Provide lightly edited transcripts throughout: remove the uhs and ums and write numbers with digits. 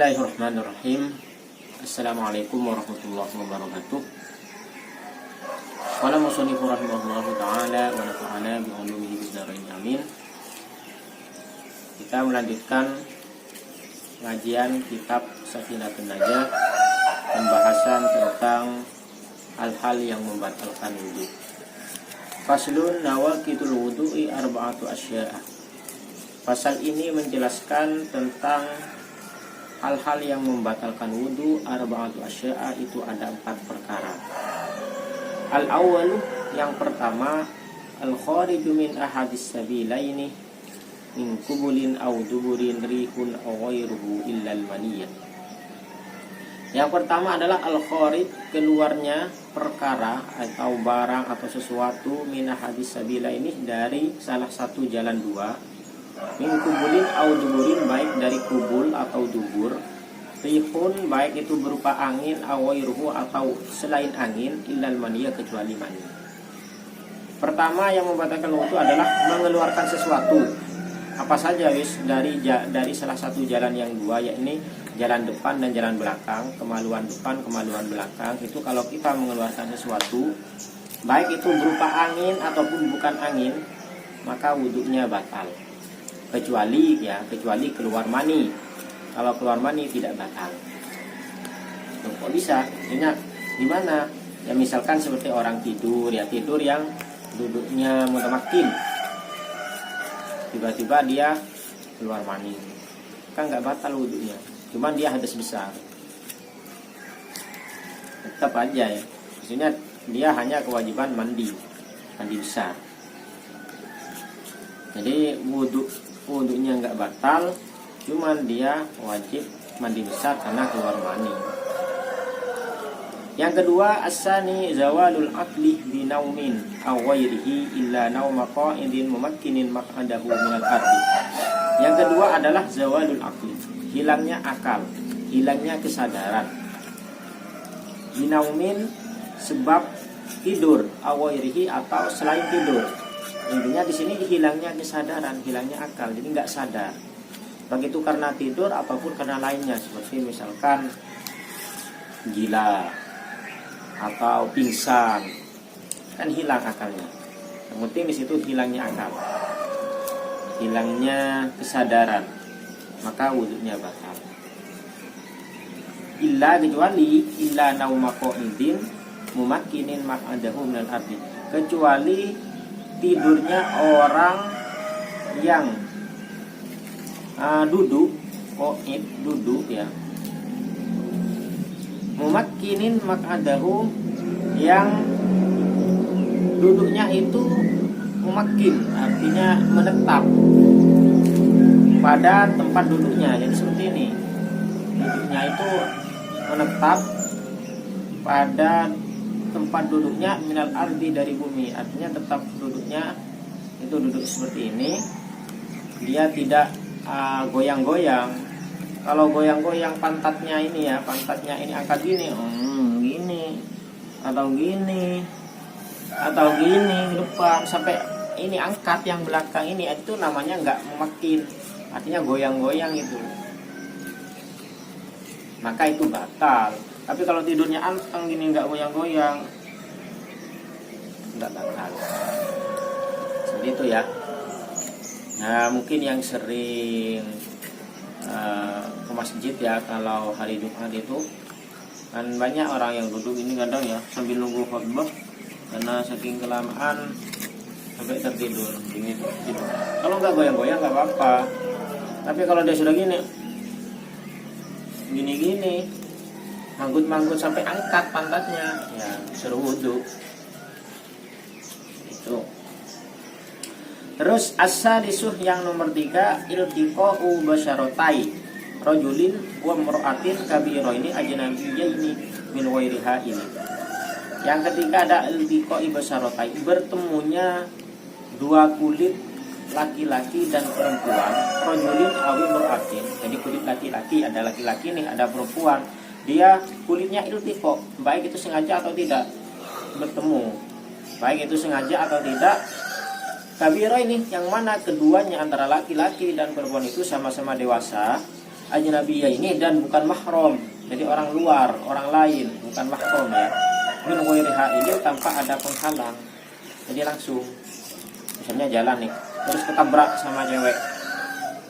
Bismillahirrahmanirrahim. Assalamualaikum warahmatullahi wabarakatuh. Qala musannifu rahimahullahu ta'ala wa nafa'ana bi ulumihi bidzarain amin. Kita melanjutkan kajian kitab Safinatun Najah, pembahasan tentang hal-hal yang membatalkan wudu. Faslun nawaqidul wudu'i arba'atu asya'a. Pasal ini menjelaskan tentang hal-hal yang membatalkan wudu. Arba'atu asya'a itu ada 4 perkara. Al-awwal, yang pertama, al-khariju min ahadis sabilaini min kubulin aw duburin rihun aw ghairuhu illa al-maniyah. Yang pertama adalah al-kharij, keluarnya perkara atau barang atau sesuatu min ahadis sabilaini, dari salah satu jalan dua, min kubulin au duburin, baik dari kubul atau dubur, rihun, baik itu berupa angin, awairuhu atau selain angin, illal maniyah, kecuali mani. Pertama yang membatalkan wudu adalah mengeluarkan sesuatu, apa saja wis, dari salah satu jalan yang dua, yakni jalan depan dan jalan belakang, kemaluan depan, kemaluan belakang. Itu kalau kita mengeluarkan sesuatu, baik itu berupa angin ataupun bukan angin, maka wudunya batal. Kecuali keluar mani. Kalau keluar mani tidak batal. Kok bisa? Ingat gimana? Ya misalkan seperti orang tidur, ya tidur yang duduknya mutamakin, tiba-tiba dia keluar mani, kan nggak batal wudunya, cuman dia hadas besar. Tetap aja ya, maksudnya dia hanya kewajiban mandi besar. Jadi wudunya nggak batal, cuman dia wajib mandi besar karena keluar mani. Yang kedua, asani zawalul aqli binaumin aw ghairihi illa nauma qa'idin mumakkinin maq'adahu minal ardi. Yang kedua adalah zawalul aqli, hilangnya akal, hilangnya kesadaran. Binaumin, sebab tidur, aw ghairihi atau selain tidur. Intinya di sini hilangnya kesadaran, hilangnya akal, jadi nggak sadar. Baik itu karena tidur ataupun karena lainnya, seperti misalkan gila atau pingsan, kan hilang akalnya. Yang penting di situ hilangnya akal, hilangnya kesadaran, maka wudunya batal. Illa, kecuali illa nauma qa'idin mumakkinin maq'adahu minal ardi, kecuali tidurnya orang yang duduk, qa'id, duduk ya, mumakkinin maq'adahu, yang duduknya itu mumakkin, artinya menetap pada tempat duduknya. Jadi seperti ini, duduknya itu menetap pada tempat duduknya minal ardi, dari bumi, artinya tetap duduknya itu duduk seperti ini, dia tidak goyang-goyang. Kalau goyang-goyang pantatnya ini ya, pantatnya ini angkat gini, gini atau gini ke depan sampai ini angkat yang belakang ini, itu namanya nggak memakin, artinya goyang-goyang itu, maka itu batal. Tapi kalau tidurnya anteng gini, nggak goyang-goyang, nggak batal. Seperti itu ya. Nah, mungkin yang sering ke masjid ya, kalau hari Jumat itu kan banyak orang yang duduk ini kadang ya sambil nunggu khutbah, karena saking kelamaan sampai tertidur gini gitu. Kalau nggak goyang-goyang nggak apa-apa, tapi kalau dia sudah gini manggut-manggut sampai angkat pantatnya, ya suruh wudu itu. Terus as-sadisuh, yang nomor 3, iltiqa'u basyaratai rajulin wa mar'atin kabiraini ajnabiyyaini min ghairiha ini. Yang ketiga ada iltiqa'i basyaratai, bertemunya dua kulit laki-laki dan perempuan, rajulin awi mar'atin. Jadi kulit laki-laki, ada laki-laki nih, ada perempuan. Dia kulitnya iltiqa, baik itu sengaja atau tidak bertemu, baik itu sengaja atau tidak. Kabira ini yang mana keduanya antara laki-laki dan perempuan itu sama-sama dewasa, ajnabiyah ini dan bukan mahram. Jadi orang luar, orang lain, bukan mahram ya. Min ghairi ha'ilin tanpa ada penghalang. Jadi langsung misalnya jalan nih, terus ketabrak sama cewek.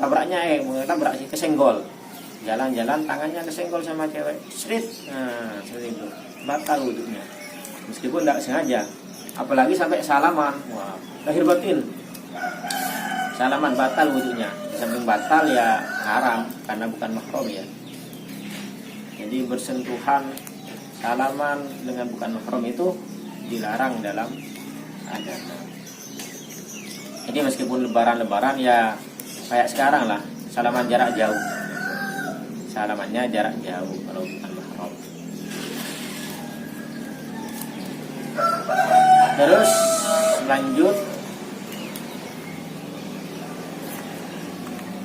Tabraknya tabrak sih kesenggol. Jalan-jalan tangannya kesenggol sama cewek. Srit. Nah, seperti itu. Batal wudunya. Meskipun tidak sengaja. Apalagi sampai salaman. Wah, lahir batin. Salaman batal wudunya. Di samping batal ya haram karena bukan mahram ya. Jadi bersentuhan salaman dengan bukan mahram itu dilarang dalam agama. Jadi meskipun lebaran-lebaran ya kayak sekarang lah, salaman jarak jauh. Salamannya jarak jauh kalau bukan mahram. Terus lanjut.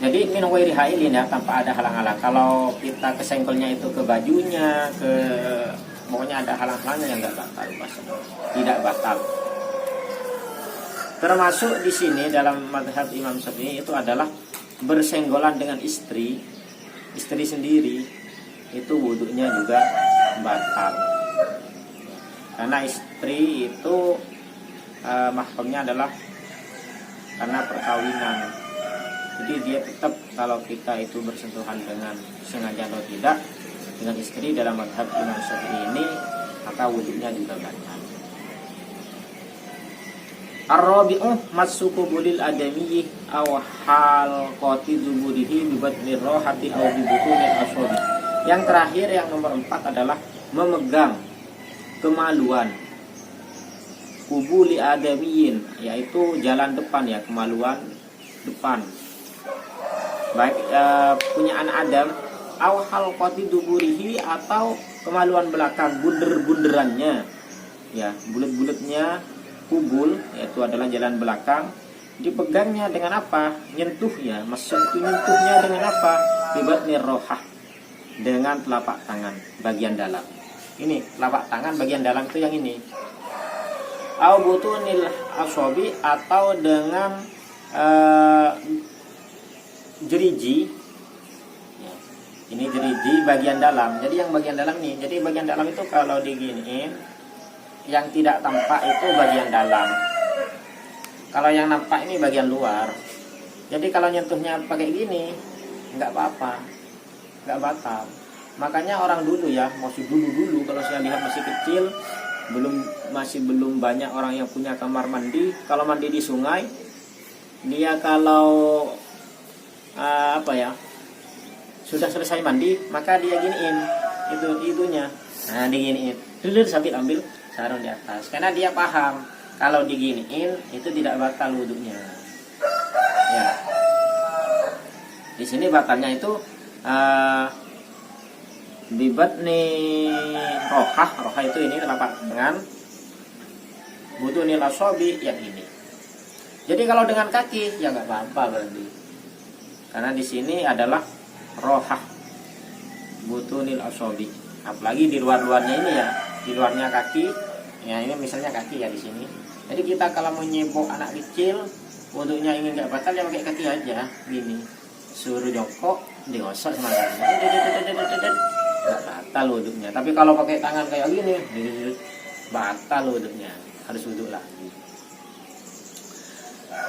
Jadi min ghairi ha'ilin ya, tanpa ada halang-halang. Kalau kita kesenggolnya itu ke bajunya, pokoknya ada halang-halangnya yang enggak batal, tidak batal. Termasuk di sini dalam mazhab Imam Syafi'i itu adalah bersenggolan dengan istri sendiri, itu wudunya juga batal. Karena istri itu mahramnya adalah karena perkawinan. Jadi dia tetap kalau kita itu bersentuhan dengan sengaja atau tidak dengan istri dalam mazhab Imam Syafi'i ini, maka wudunya juga batal. Ar-rabi'u masuku bulil adamiyyi aw halqati zuburihi bi batni rohati aw bi butunil ashabi. Yang terakhir, yang nomor 4 adalah memegang kemaluan kubuli adamiyyin, yaitu jalan depan ya, kemaluan depan. Baik punya anak Adam, aw halqati duburihi, atau kemaluan belakang, bunder-bunderannya ya, bulat-bulatnya kubul, yaitu adalah jalan belakang. Dipegangnya dengan apa? Nyentuh ya, nyentuhnya dengan apa? Bibatni rohah, dengan telapak tangan bagian dalam. Ini telapak tangan bagian dalam itu yang ini. Au butunil asobi, atau dengan jeriji ya. Ini jeriji bagian dalam. Jadi yang bagian dalam nih, jadi bagian dalam itu kalau diginiin, yang tidak tampak itu bagian dalam. Kalau yang nampak ini bagian luar. Jadi kalau nyentuhnya pakai gini nggak apa-apa, nggak batal. Makanya orang dulu ya, masih dulu kalau saya lihat masih kecil, masih belum banyak orang yang punya kamar mandi. Kalau mandi di sungai, dia kalau sudah selesai mandi, maka dia giniin itunya. Nah, diginiin dulu sambil ambil sarung di atas, karena dia paham kalau diginiin itu tidak batal wudunya. Ya, di sini batalnya itu bibatni rohah itu ini telapak tangan, butunil asobi yang ini. Jadi kalau dengan kaki ya nggak apa-apa berarti, karena di sini adalah rohah butunil asobi. Apalagi di luarnya ini ya, di luarnya kaki ya, ini misalnya kaki ya di sini. Jadi kita kalau mau nyebok anak kecil, wudunya ingin nggak batal ya pakai kaki aja gini, suruh jongkok, digosok sama nggak batal wudunya. Tapi kalau pakai tangan kayak gini, batal wudunya, harus wudhu lagi.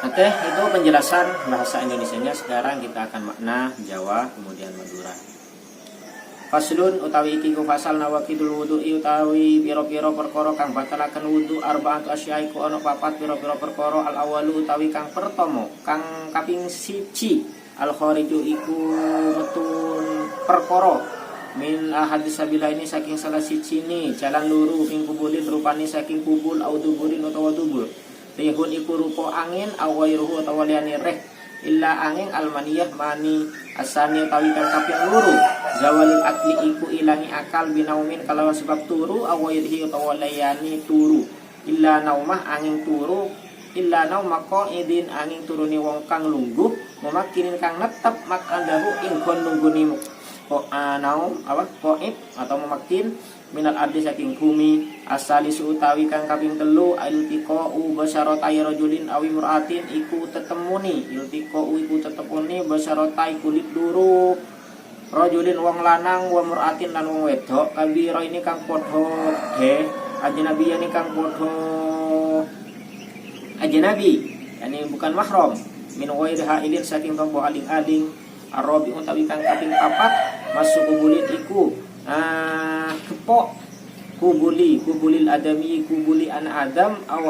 Oke, itu penjelasan bahasa Indonesianya. Sekarang kita akan makna Jawa kemudian Madura. Faslun utawi iki ku fasal nawakidul wudu'i utawi pira-pira perkara kang batalaken wudu arba'atu asyai ku ana papat pira-pira perkara. Al awalu utawi kang pertama kang kaping 1 al khariju iku metun perkara min ahadis sabila ini saking salah siji ni jalan luru ing kubulin rupane saking kubul au duburin utawa dubur. Rihun iku rupa angin awairuhu utawa liyane reh illa angin almaniyah mani asani utawi kang kaping luru zawalul akli iku ilangi akal binaumin kalau sebab turu awairihi utawa layani turu illa naumah angin turu illa naumah qaidin angin turuni wong kang lungguh memakinin kang netep makandahu ing gon lungguni naum qaid atau memakin minal ardi saking bumi asali utawi kang kaping 3 iltiqa'u basaratai rajulin awi mur'atin iku tetemuni iltiqa'u iku tetemuni basaratai kulit luru rajulin wong lanang wa mur'atin lan wong wedok kabira ini kang padha ge ajnabi ini kang padha ajnabi yani bukan mahram min ghairi hailin saking tombo aling-aling arabi utawi kang kaping 4 masuk kubulin iku kepok kubulil adami kubuli anak adam aw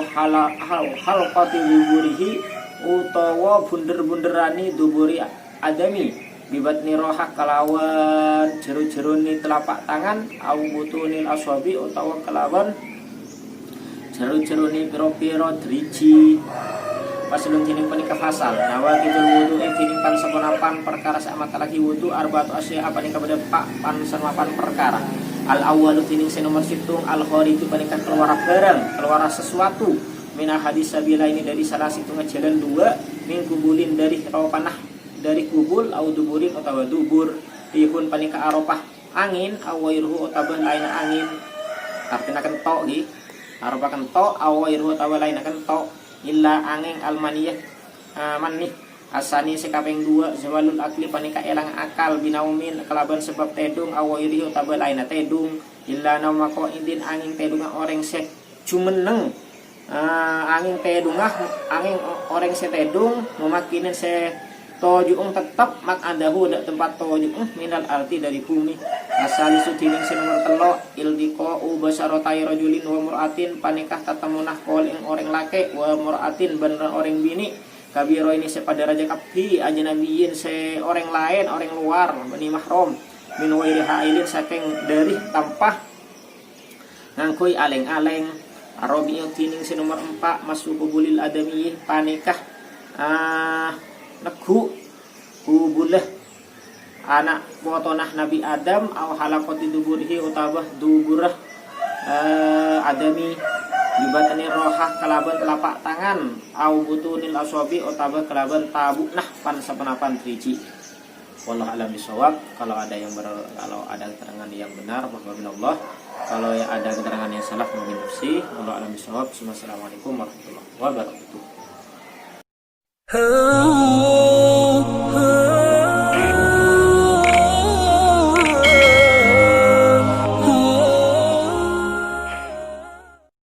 halqati duburihi utawa bunder-bunderani duburi adami bibatni rohak kalawan jeru-jeruni telapak tangan au butunil aswabi utawa kalawan jeru-jeruni piro-piro driji pasulun tining panika fasal nawa kidul wudu tining pan saponapan perkara sak lagi wudu arba'atu asya apa ning kabeh pak pan samapan perkara al awwalu tining nomor 7 al khariju panika keluar barang keluar sesuatu mina hadis sabila ini dari salah satu jalan 2 min kubulin dari panah dari kubul au duburin utawa dubur dihun panika aropah angin awairuhu utawa lain angin artinya kentok gi aropah kentok awairuhu utawa lain kentok illa angin almaniyah manih asani sekaping 2 zawalul akli panika elang akal binaumin kelaban sebab tedung awairuhu utawa lain tedung illa naumako indin angin tedung orang se jumeneng angin tedungah angin orang se tedung memakinin se tojuung tetap mak adahu dak tempat tojuung minal arti dari bumi asali sutining nomor 3 ildiko ubasarotai rajulin wa mur'atin panikah tatamunah kol ing orang lake wa mur'atin bener orang bini kabiro ini sepada raja kapi ajnabiyin se orang lain orang luar bani mahram min wairi hailin saking dari tampah ngangkui aleng-aleng arabi tining nomor 4 masuk kubulil adami panikah negu kubulah anak potonah Nabi Adam aw halaqati duburihi utawa duburah adami libatani rohah kalaban telapak tangan aw butunil aswabi utawa kalaban tabuknah pan sapenapan triji wallahu alam bisawab kalau ada keterangan yang benar maka Allah kalau ada keterangan yang salah mungkin nafsi wallahu alam bisawab. Assalamualaikum warahmatullahi wabarakatuh.